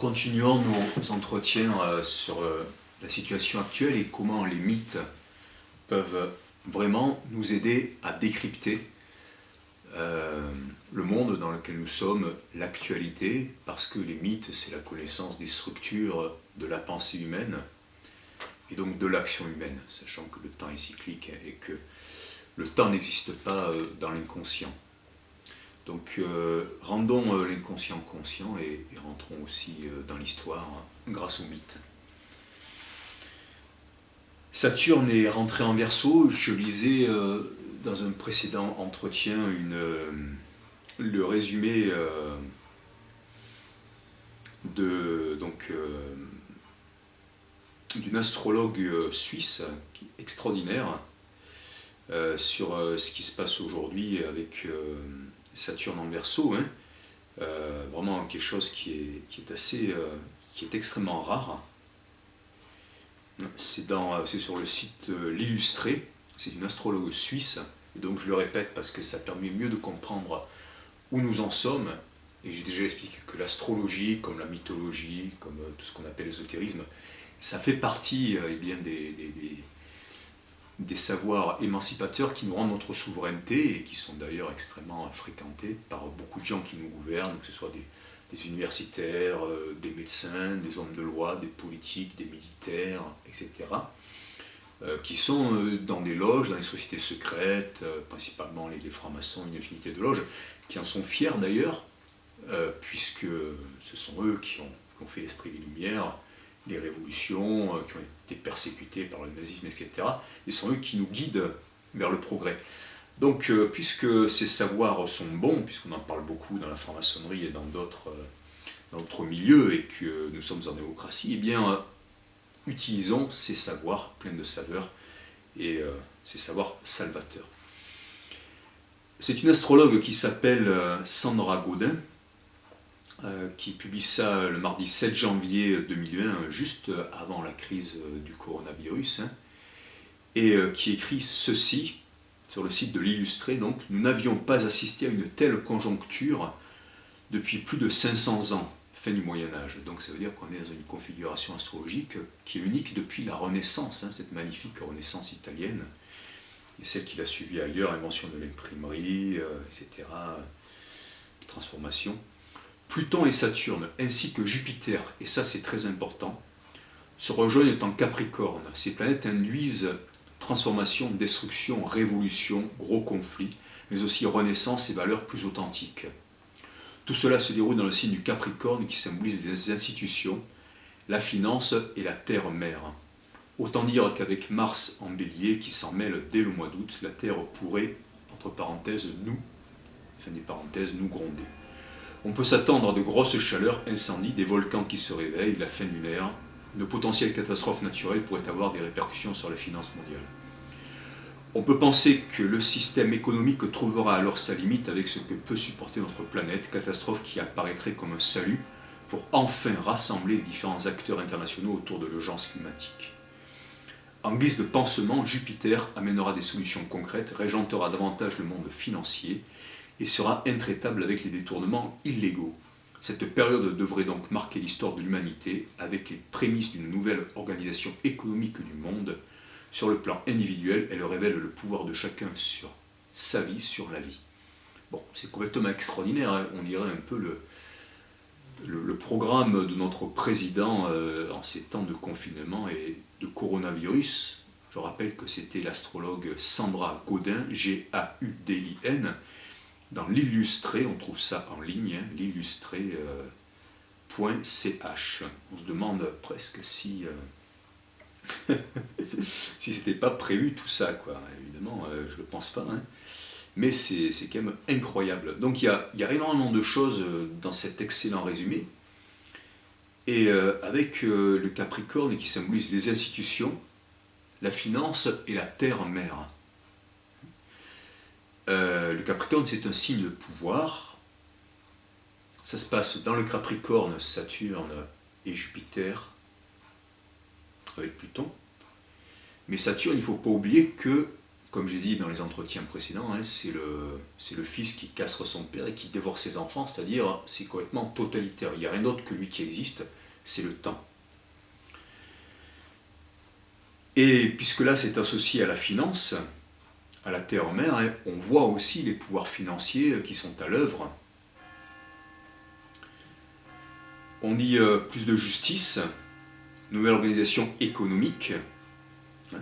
Continuons nos entretiens sur la situation actuelle et comment les mythes peuvent vraiment nous aider à décrypter le monde dans lequel nous sommes, l'actualité, parce que les mythes, c'est la connaissance des structures de la pensée humaine et donc de l'action humaine, sachant que le temps est cyclique et que le temps n'existe pas dans l'inconscient. Donc rendons l'inconscient conscient et rentrons aussi dans l'histoire grâce aux mythes. Saturne est rentré en Verseau. Je lisais dans un précédent entretien le résumé d'une astrologue suisse qui est extraordinaire sur ce qui se passe aujourd'hui avec Saturne en Verseau, hein. Vraiment quelque chose qui est extrêmement rare. C'est sur le site L'Illustré, c'est une astrologue suisse, et donc je le répète parce que ça permet mieux de comprendre où nous en sommes, et j'ai déjà expliqué que l'astrologie, comme la mythologie, comme tout ce qu'on appelle l'ésotérisme, ça fait partie des savoirs émancipateurs qui nous rendent notre souveraineté et qui sont d'ailleurs extrêmement fréquentés par beaucoup de gens qui nous gouvernent, que ce soit des universitaires, des médecins, des hommes de loi, des politiques, des militaires, etc., qui sont dans des loges, dans des sociétés secrètes, principalement les francs-maçons, une infinité de loges, qui en sont fiers d'ailleurs, puisque ce sont eux qui ont fait l'esprit des Lumières, les révolutions, qui ont été persécutées par le nazisme, etc. Et ce sont eux qui nous guident vers le progrès. Donc, puisque ces savoirs sont bons, puisqu'on en parle beaucoup dans la franc-maçonnerie et dans d'autres milieux, et que nous sommes en démocratie, eh bien, utilisons ces savoirs pleins de saveurs et ces savoirs salvateurs. C'est une astrologue qui s'appelle Sandra Gaudin, qui publie ça le mardi 7 janvier 2020, juste avant la crise du coronavirus, hein, et qui écrit ceci sur le site de l'Illustré. Donc, nous n'avions pas assisté à une telle conjoncture depuis plus de 500 ans, fin du Moyen-Âge. Donc ça veut dire qu'on est dans une configuration astrologique qui est unique depuis la Renaissance, hein, cette magnifique Renaissance italienne, et celle qui l'a suivie ailleurs, invention de l'imprimerie, etc., transformation. Pluton et Saturne, ainsi que Jupiter, et ça c'est très important, se rejoignent en Capricorne. Ces planètes induisent transformation, destruction, révolution, gros conflits, mais aussi renaissance et valeurs plus authentiques. Tout cela se déroule dans le signe du Capricorne qui symbolise des institutions, la finance et la terre-mère. Autant dire qu'avec Mars en Bélier qui s'en mêle dès le mois d'août, la Terre pourrait, entre parenthèses, fin des parenthèses, nous gronder. On peut s'attendre à de grosses chaleurs, incendies, des volcans qui se réveillent, la fin lunaire. De potentielles catastrophes naturelles pourraient avoir des répercussions sur la finance mondiale. On peut penser que le système économique trouvera alors sa limite avec ce que peut supporter notre planète, catastrophe qui apparaîtrait comme un salut pour enfin rassembler les différents acteurs internationaux autour de l'urgence climatique. En guise de pansement, Jupiter amènera des solutions concrètes, régentera davantage le monde financier et sera intraitable avec les détournements illégaux. Cette période devrait donc marquer l'histoire de l'humanité avec les prémices d'une nouvelle organisation économique du monde. Sur le plan individuel, elle révèle le pouvoir de chacun sur sa vie, sur la vie. Bon, c'est complètement extraordinaire, hein. On dirait un peu le programme de notre président en ces temps de confinement et de coronavirus. Je rappelle que c'était l'astrologue Sandra Gaudin, Gaudin, dans l'Illustré, on trouve ça en ligne, hein, l'illustré.ch. On se demande presque si c'était pas prévu tout ça, quoi. Évidemment, je le pense pas, hein. Mais c'est quand même incroyable. Donc il y a énormément de choses dans cet excellent résumé, et avec le Capricorne qui symbolise les institutions, la finance et la terre-mère. Le Capricorne, c'est un signe de pouvoir. Ça se passe dans le Capricorne, Saturne et Jupiter, avec Pluton. Mais Saturne, il ne faut pas oublier que comme j'ai dit dans les entretiens précédents, hein, c'est le fils qui casse son père et qui dévore ses enfants, c'est-à-dire c'est complètement totalitaire. Il n'y a rien d'autre que lui qui existe, c'est le temps. Et puisque là c'est associé à la finance, à la terre-mère, hein, on voit aussi les pouvoirs financiers qui sont à l'œuvre. On dit plus de justice, nouvelle organisation économique, hein,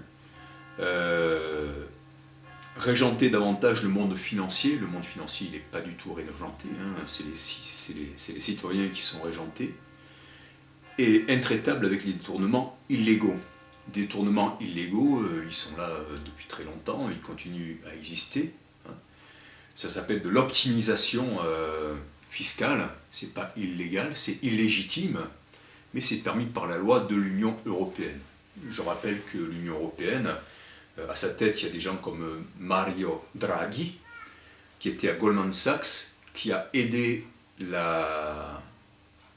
régenter davantage le monde financier. Le monde financier, il n'est pas du tout régenté, hein, c'est les citoyens qui sont régentés. Et intraitable avec les détournements illégaux. Détournements illégaux, ils sont là depuis très longtemps, ils continuent à exister. Hein. Ça s'appelle de l'optimisation fiscale, c'est pas illégal, c'est illégitime, mais c'est permis par la loi de l'Union européenne. Je rappelle que l'Union européenne, à sa tête, il y a des gens comme Mario Draghi, qui était à Goldman Sachs, qui a aidé la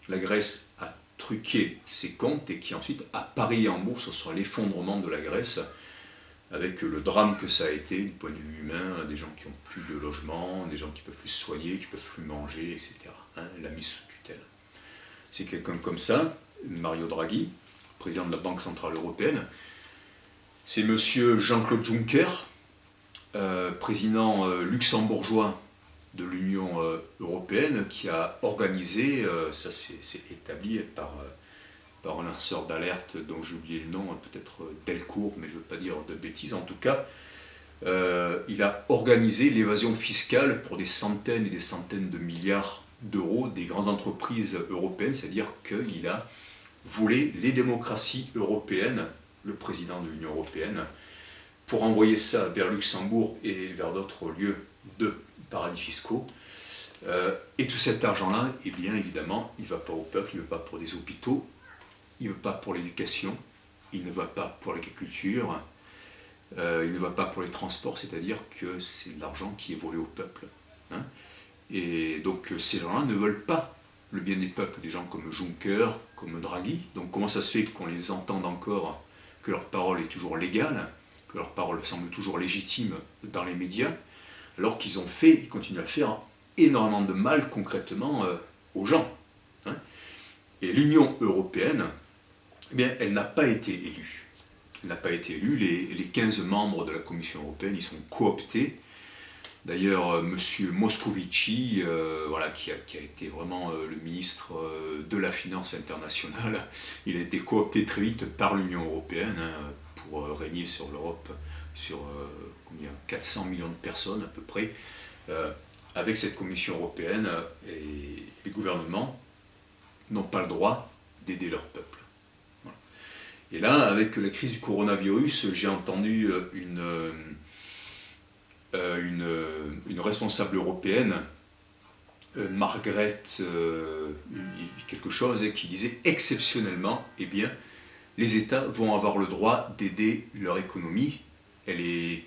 Grèce à truquer ses comptes et qui ensuite a parié en bourse sur l'effondrement de la Grèce, avec le drame que ça a été du point de vue humain, des gens qui n'ont plus de logement, des gens qui ne peuvent plus se soigner, qui ne peuvent plus manger, etc. Hein, la mise sous tutelle. C'est quelqu'un comme ça, Mario Draghi, président de la Banque Centrale Européenne. C'est monsieur Jean-Claude Juncker, président luxembourgeois de l'Union européenne, qui a organisé, ça c'est établi par un lanceur d'alerte dont j'ai oublié le nom, peut-être Delcourt, mais je ne veux pas dire de bêtises. En tout cas, il a organisé l'évasion fiscale pour des centaines et des centaines de milliards d'euros des grandes entreprises européennes, c'est-à-dire qu'il a volé les démocraties européennes, le président de l'Union européenne, pour envoyer ça vers Luxembourg et vers d'autres lieux de paradis fiscaux. Et tout cet argent-là, eh bien évidemment, il ne va pas au peuple, il ne va pas pour des hôpitaux, il ne va pas pour l'éducation, il ne va pas pour l'agriculture, il ne va pas pour les transports, c'est-à-dire que c'est de l'argent qui est volé au peuple. Hein. Et donc ces gens-là ne veulent pas le bien des peuples, des gens comme Juncker, comme Draghi. Donc comment ça se fait qu'on les entende encore, que leur parole est toujours légale, que leur parole semble toujours légitime dans les médias, alors qu'ils ont fait, ils continuent à faire énormément de mal concrètement aux gens. Hein. Et l'Union européenne, eh bien, elle n'a pas été élue. Elle n'a pas été élue. Les 15 membres de la Commission européenne, ils sont cooptés. D'ailleurs, M. Moscovici, voilà, qui a été vraiment le ministre de la Finance internationale, il a été coopté très vite par l'Union européenne, hein, pour régner sur l'Europe, sur 400 millions de personnes à peu près. Avec cette Commission européenne, et les gouvernements n'ont pas le droit d'aider leur peuple. Voilà. Et là, avec la crise du coronavirus, j'ai entendu une responsable européenne, Margaret quelque chose, qui disait exceptionnellement, eh bien, les États vont avoir le droit d'aider leur économie. Elle est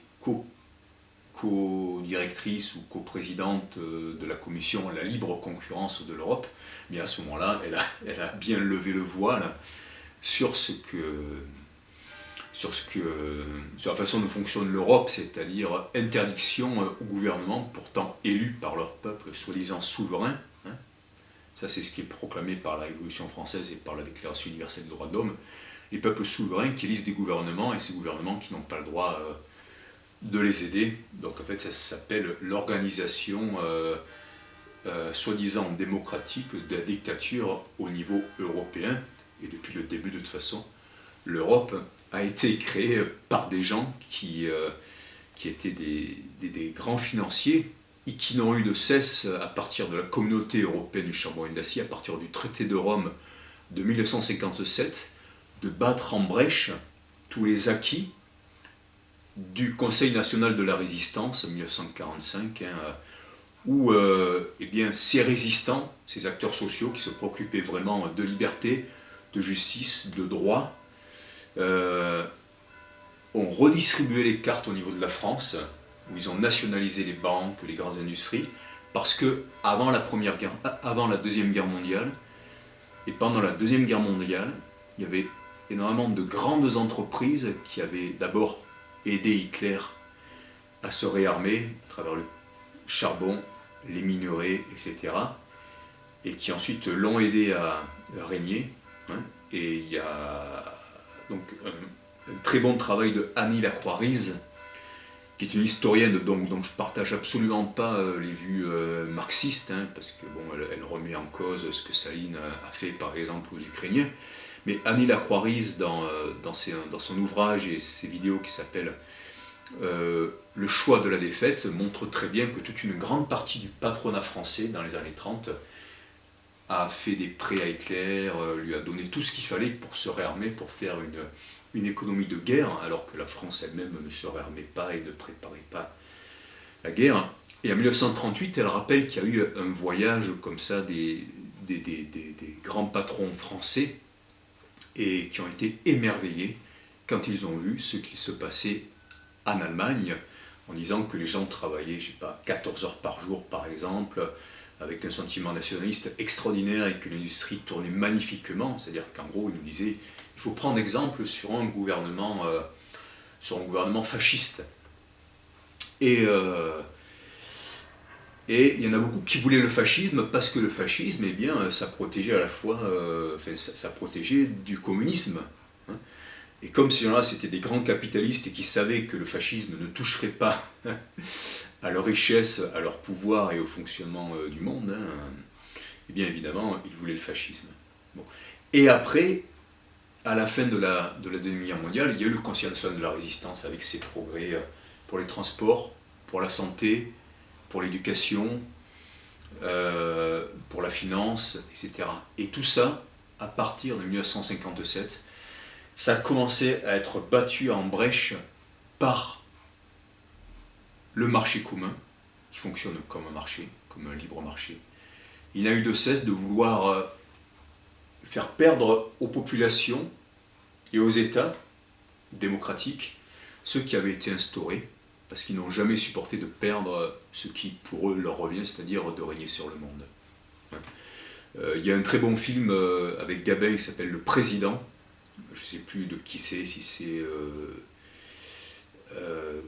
co-directrice ou co-présidente de la Commission à la libre concurrence de l'Europe. Mais à ce moment-là, elle a bien levé le voile sur la façon dont fonctionne l'Europe, c'est-à-dire interdiction au gouvernement, pourtant élu par leur peuple, soi-disant souverain. Hein. Ça, c'est ce qui est proclamé par la Révolution française et par la Déclaration universelle des droits de l'homme. Les peuples souverains qui élisent des gouvernements, et ces gouvernements qui n'ont pas le droit de les aider. Donc en fait, ça s'appelle l'organisation soi-disant démocratique de la dictature au niveau européen. Et depuis le début, de toute façon, l'Europe a été créée par des gens qui étaient des grands financiers et qui n'ont eu de cesse, à partir de la communauté européenne du charbon et de l'acier, à partir du traité de Rome de 1957, de battre en brèche tous les acquis du Conseil national de la résistance 1945, hein, où eh bien, ces résistants, ces acteurs sociaux qui se préoccupaient vraiment de liberté, de justice, de droit, ont redistribué les cartes au niveau de la France, où ils ont nationalisé les banques, les grandes industries, parce que avant la Deuxième Guerre mondiale, et pendant la Deuxième Guerre mondiale, il y avait énormément de grandes entreprises qui avaient d'abord aidé Hitler à se réarmer à travers le charbon, les minerais, etc. Et qui ensuite l'ont aidé à régner. Hein. Et il y a donc un très bon travail de Annie Lacroix-Rize, qui est une historienne dont je ne partage absolument pas les vues marxistes, hein, parce que bon, elle remet en cause ce que Staline a fait par exemple aux Ukrainiens. Mais Annie Lacroix-Rize, dans son ouvrage et ses vidéos qui s'appellent Le choix de la défaite, montre très bien que toute une grande partie du patronat français dans les années 30 a fait des prêts à Hitler, lui a donné tout ce qu'il fallait pour se réarmer, pour faire une économie de guerre, alors que la France elle-même ne se réarmait pas et ne préparait pas la guerre. Et en 1938, elle rappelle qu'il y a eu un voyage comme ça des grands patrons français et qui ont été émerveillés quand ils ont vu ce qui se passait en Allemagne, en disant que les gens travaillaient, je sais pas, 14 heures par jour par exemple, avec un sentiment nationaliste extraordinaire et que l'industrie tournait magnifiquement. C'est-à-dire qu'en gros, ils nous disaient, il faut prendre exemple sur un gouvernement fasciste. Et il y en a beaucoup qui voulaient le fascisme parce que le fascisme, eh bien, ça protégeait à la fois, ça protégeait du communisme. Hein. Et comme ces gens-là, c'était des grands capitalistes et qui savaient que le fascisme ne toucherait pas à leur richesse, à leur pouvoir et au fonctionnement du monde, hein, et bien évidemment, ils voulaient le fascisme. Bon. Et après, à la fin de la Deuxième Guerre mondiale, il y a eu le Conseil national de la résistance avec ses progrès pour les transports, pour la santé, pour l'éducation, pour la finance, etc. Et tout ça, à partir de 1957, ça a commencé à être battu en brèche par le marché commun, qui fonctionne comme un marché, comme un libre marché. Il n'a eu de cesse de vouloir faire perdre aux populations et aux États démocratiques ceux qui avaient été instaurés, parce qu'ils n'ont jamais supporté de perdre ce qui pour eux leur revient, c'est-à-dire de régner sur le monde. Il y a un très bon film avec Gabin qui s'appelle Le Président, je ne sais plus de qui c'est, si c'est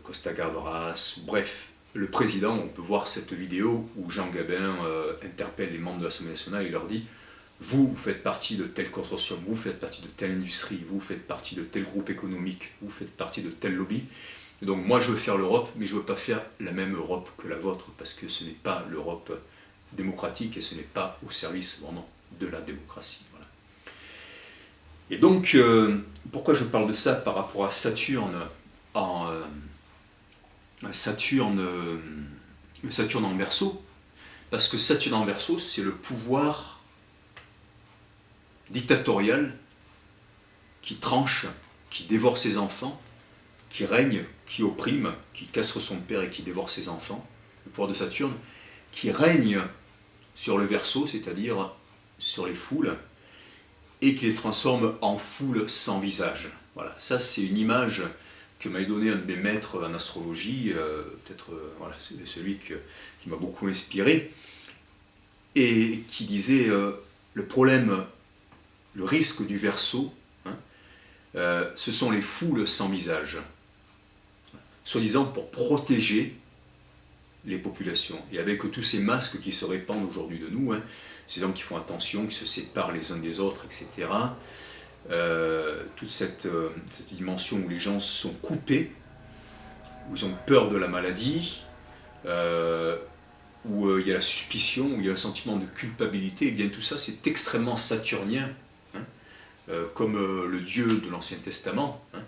Costa Gavras, bref, Le Président. On peut voir cette vidéo où Jean Gabin interpelle les membres de l'Assemblée nationale et leur dit: vous faites partie de tel consortium, vous faites partie de telle industrie, vous faites partie de tel groupe économique, vous faites partie de tel lobby. Et donc moi je veux faire l'Europe, mais je ne veux pas faire la même Europe que la vôtre, parce que ce n'est pas l'Europe démocratique et ce n'est pas au service vraiment de la démocratie. Voilà. Et donc, pourquoi je parle de ça par rapport à Saturne en Verseau? Parce que Saturne en Verseau, c'est le pouvoir dictatorial qui tranche, qui dévore ses enfants, qui règne, qui opprime, qui casse son père et qui dévore ses enfants, le pouvoir de Saturne, qui règne sur le Verseau, c'est-à-dire sur les foules, et qui les transforme en foules sans visage. Voilà, ça c'est une image que m'a donné un de mes maîtres en astrologie, peut-être voilà, celui qui m'a beaucoup inspiré, et qui disait le problème, le risque du Verseau, hein, ce sont les foules sans visage, soi-disant pour protéger les populations. Et avec tous ces masques qui se répandent aujourd'hui de nous, hein, ces gens qui font attention, qui se séparent les uns des autres, etc. Toute cette dimension où les gens sont coupés, où ils ont peur de la maladie, où il y a la suspicion, où il y a un sentiment de culpabilité, et bien tout ça c'est extrêmement saturnien, hein, comme le Dieu de l'Ancien Testament, hein,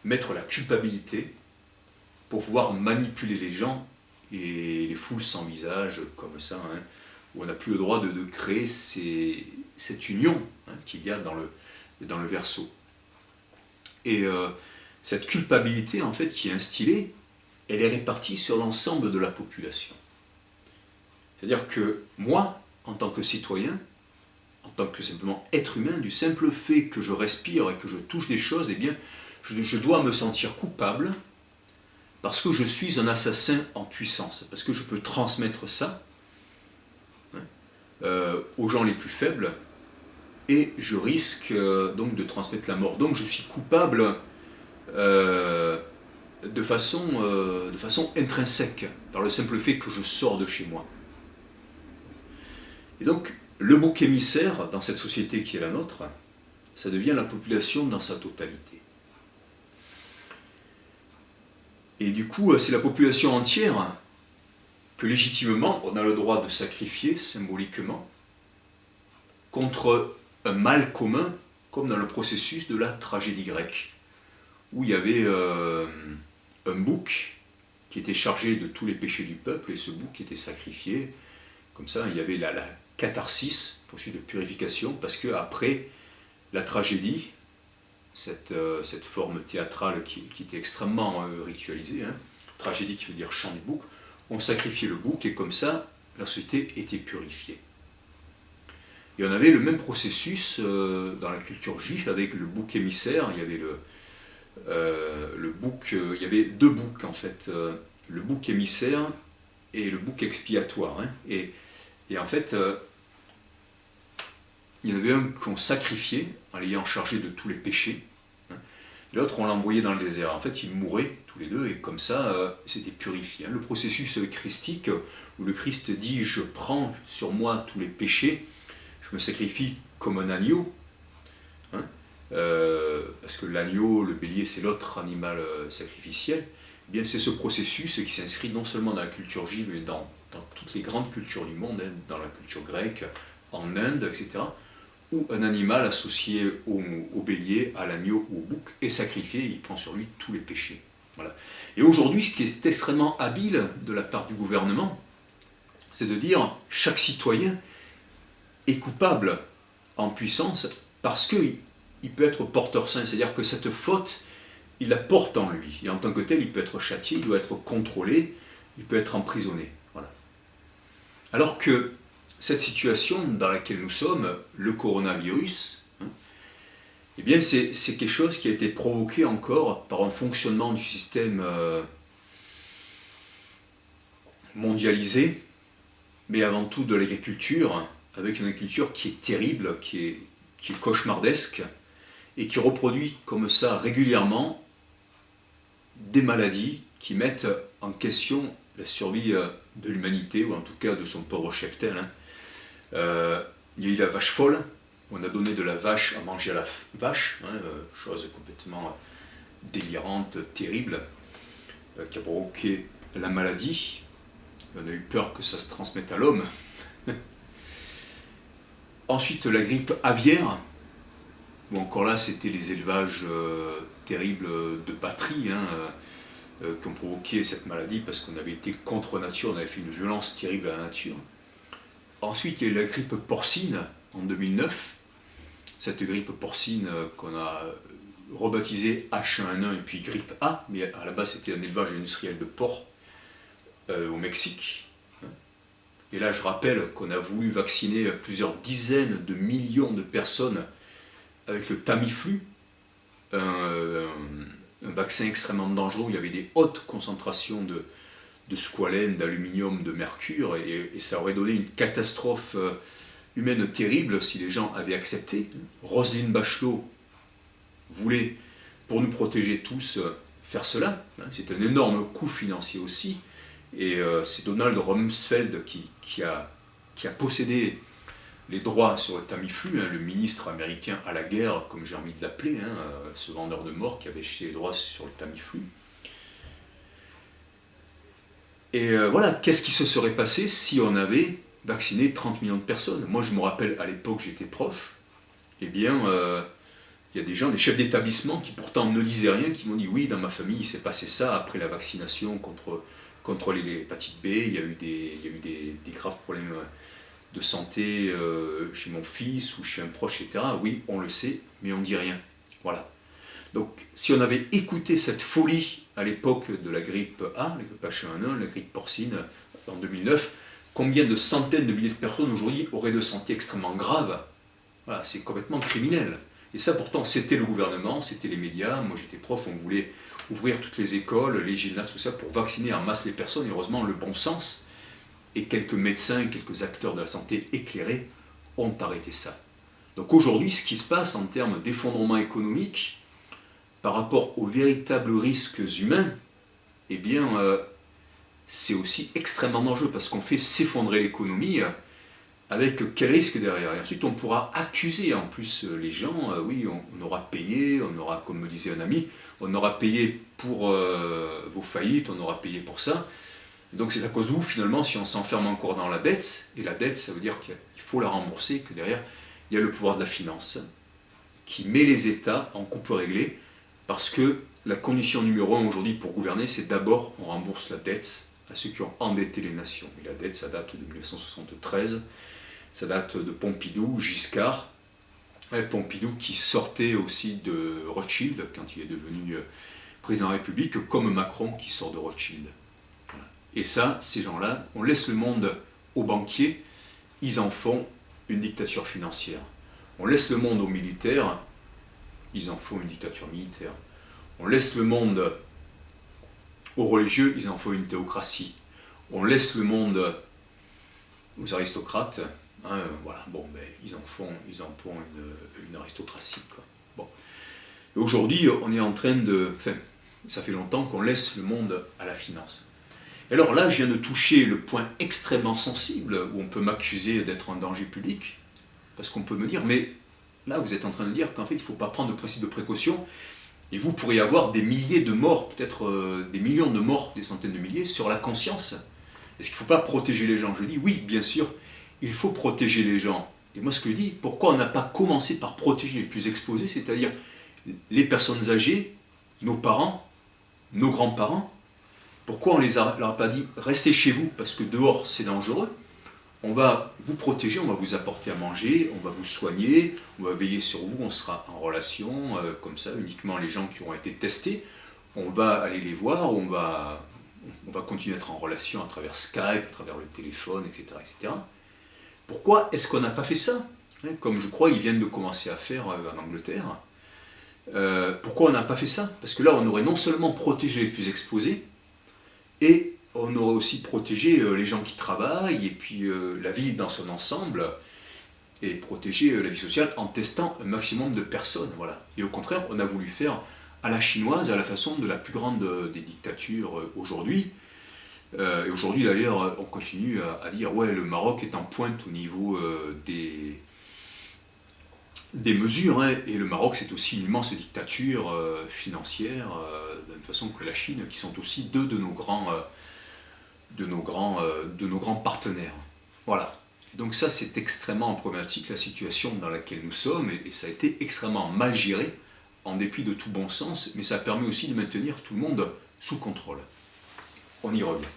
mettre la culpabilité pour pouvoir manipuler les gens et les foules sans visage comme ça, hein, où on n'a plus le droit de créer cette union, hein, qu'il y a dans le Verseau. Et cette culpabilité en fait qui est instillée, elle est répartie sur l'ensemble de la population. C'est-à-dire que moi, en tant que citoyen, en tant que simplement être humain, du simple fait que je respire et que je touche des choses, eh bien, je dois me sentir coupable parce que je suis un assassin en puissance, parce que je peux transmettre ça, hein, aux gens les plus faibles, et je risque donc de transmettre la mort. Donc je suis coupable de façon intrinsèque, par le simple fait que je sors de chez moi. Et donc, le bouc émissaire, dans cette société qui est la nôtre, ça devient la population dans sa totalité. Et du coup, c'est la population entière que légitimement on a le droit de sacrifier symboliquement contre un mal commun, comme dans le processus de la tragédie grecque, où il y avait un bouc qui était chargé de tous les péchés du peuple, et ce bouc était sacrifié. Comme ça, il y avait la catharsis, processus de purification, parce qu'après la tragédie, cette forme théâtrale qui était extrêmement ritualisée, hein, tragédie qui veut dire chant du bouc, on sacrifiait le bouc, et comme ça, la société était purifiée. Et on avait le même processus dans la culture juive avec le bouc émissaire. Il y avait le bouc, il y avait deux boucs en fait, le bouc émissaire et le bouc expiatoire. Hein. Et en fait, il y en avait un qu'on sacrifiait en l'ayant chargé de tous les péchés. Hein. Et l'autre, on l'envoyait dans le désert. En fait, ils mouraient tous les deux et comme ça, c'était purifié. Hein. Le processus christique où le Christ dit « Je prends sur moi tous les péchés », je me sacrifie comme un agneau, hein, parce que l'agneau, le bélier, c'est l'autre animal sacrificiel. Eh bien, c'est ce processus qui s'inscrit non seulement dans la culture juive, mais dans toutes les grandes cultures du monde, hein, dans la culture grecque, en Inde, etc., où un animal associé au bélier, à l'agneau ou au bouc est sacrifié et il prend sur lui tous les péchés. Voilà. Et aujourd'hui, ce qui est extrêmement habile de la part du gouvernement, c'est de dire chaque citoyen est coupable en puissance parce qu'il peut être porteur sain, c'est-à-dire que cette faute, il la porte en lui, et en tant que tel, il peut être châtié, il doit être contrôlé, il peut être emprisonné. Voilà. Alors que cette situation dans laquelle nous sommes, le coronavirus, hein, eh bien c'est quelque chose qui a été provoqué encore par un fonctionnement du système mondialisé, mais avant tout de l'agriculture, avec une agriculture qui est terrible, qui est cauchemardesque, et qui reproduit comme ça régulièrement des maladies qui mettent en question la survie de l'humanité, ou en tout cas de son pauvre cheptel. Hein. Il y a eu la vache folle, on a donné de la vache à manger à la vache, hein, chose complètement délirante, terrible, qui a provoqué la maladie. On a eu peur que ça se transmette à l'homme. Ensuite, la grippe aviaire. Bon, encore là, c'était les élevages terribles de patrie hein, qui ont provoqué cette maladie parce qu'on avait été contre nature, on avait fait une violence terrible à la nature. Ensuite, il y a eu la grippe porcine en 2009. Cette grippe porcine qu'on a rebaptisée H1N1 et puis grippe A, mais à la base c'était un élevage industriel de porcs au Mexique. Et là, je rappelle qu'on a voulu vacciner plusieurs dizaines de millions de personnes avec le Tamiflu, un vaccin extrêmement dangereux où il y avait des hautes concentrations de squalène, d'aluminium, de mercure, et ça aurait donné une catastrophe humaine terrible si les gens avaient accepté. Roselyne Bachelot voulait, pour nous protéger tous, faire cela. C'est un énorme coût financier aussi. Et c'est Donald Rumsfeld qui a possédé les droits sur le Tamiflu, hein, le ministre américain à la guerre, comme j'ai envie de l'appeler, hein, ce vendeur de mort qui avait acheté les droits sur le Tamiflu. Et voilà, qu'est-ce qui se serait passé si on avait vacciné 30 millions de personnes? Moi, je me rappelle, à l'époque, j'étais prof, eh bien, il y a des gens, des chefs d'établissement qui pourtant ne disaient rien, qui m'ont dit « Oui, dans ma famille, il s'est passé ça après la vaccination contre l'hépatite B, il y a eu des graves problèmes de santé chez mon fils ou chez un proche, etc. Oui, on le sait, mais on ne dit rien. » Voilà. Donc, si on avait écouté cette folie à l'époque de la grippe A, la grippe H1N1, la grippe porcine en 2009, combien de centaines de milliers de personnes aujourd'hui auraient de santé extrêmement grave? Voilà, c'est complètement criminel. Et ça, pourtant, c'était le gouvernement, c'était les médias. Moi, j'étais prof, on voulait ouvrir toutes les écoles, les gymnases, tout ça, pour vacciner en masse les personnes. Et heureusement, le bon sens et quelques médecins, quelques acteurs de la santé éclairés ont arrêté ça. Donc aujourd'hui, ce qui se passe en termes d'effondrement économique, par rapport aux véritables risques humains, eh bien, c'est aussi extrêmement dangereux parce qu'on fait s'effondrer l'économie avec quel risque derrière. Et ensuite, on pourra accuser en plus les gens, oui, on aura payé, on aura, comme me disait un ami, on aura payé pour vos faillites, on aura payé pour ça. Et donc c'est à cause de vous, finalement, si on s'enferme encore dans la dette, et la dette, ça veut dire qu'il faut la rembourser, que derrière, il y a le pouvoir de la finance qui met les États en coupe réglée, parce que la condition numéro 1 aujourd'hui pour gouverner, c'est d'abord on rembourse la dette à ceux qui ont endetté les nations. Et la dette, ça date de 1973, ça date de Pompidou, Giscard, Pompidou qui sortait aussi de Rothschild quand il est devenu président de la République, comme Macron qui sort de Rothschild. Voilà. Et ça, ces gens-là, on laisse le monde aux banquiers, ils en font une dictature financière. On laisse le monde aux militaires, ils en font une dictature militaire. On laisse le monde aux religieux, ils en font une théocratie. On laisse le monde aux aristocrates, voilà, bon, ben, ils en font une aristocratie, quoi. Bon. Et aujourd'hui, on est en train de... Enfin, ça fait longtemps qu'on laisse le monde à la finance. Et alors là, je viens de toucher le point extrêmement sensible où on peut m'accuser d'être un danger public, parce qu'on peut me dire, mais là, vous êtes en train de dire qu'en fait, il ne faut pas prendre de principe de précaution, et vous pourriez avoir des milliers de morts, peut-être des millions de morts, des centaines de milliers, sur la conscience. Est-ce qu'il ne faut pas protéger les gens? Je dis, oui, bien sûr, il faut protéger les gens. Et moi, ce que je dis, pourquoi on n'a pas commencé par protéger les plus exposés, c'est-à-dire les personnes âgées, nos parents, nos grands-parents? Pourquoi on leur a pas dit, restez chez vous, parce que dehors, c'est dangereux? On va vous protéger, on va vous apporter à manger, on va vous soigner, on va veiller sur vous, on sera en relation, comme ça, uniquement les gens qui auront été testés. On va aller les voir, on va continuer à être en relation à travers Skype, à travers le téléphone, etc. etc. Pourquoi est-ce qu'on n'a pas fait ça? Comme je crois ils viennent de commencer à faire en Angleterre. Pourquoi on n'a pas fait ça? Parce que là, on aurait non seulement protégé les plus exposés, et on aurait aussi protégé les gens qui travaillent, et puis la vie dans son ensemble, et protéger la vie sociale en testant un maximum de personnes. Voilà. Et au contraire, on a voulu faire à la chinoise, à la façon de la plus grande des dictatures aujourd'hui. Et aujourd'hui d'ailleurs, on continue à dire ouais, le Maroc est en pointe au niveau des mesures, hein, et le Maroc c'est aussi une immense dictature financière, de la même façon que la Chine, qui sont aussi deux de nos grands partenaires. Voilà. Et donc ça, c'est extrêmement problématique, la situation dans laquelle nous sommes, et ça a été extrêmement mal géré, en dépit de tout bon sens, mais ça permet aussi de maintenir tout le monde sous contrôle. On y revient.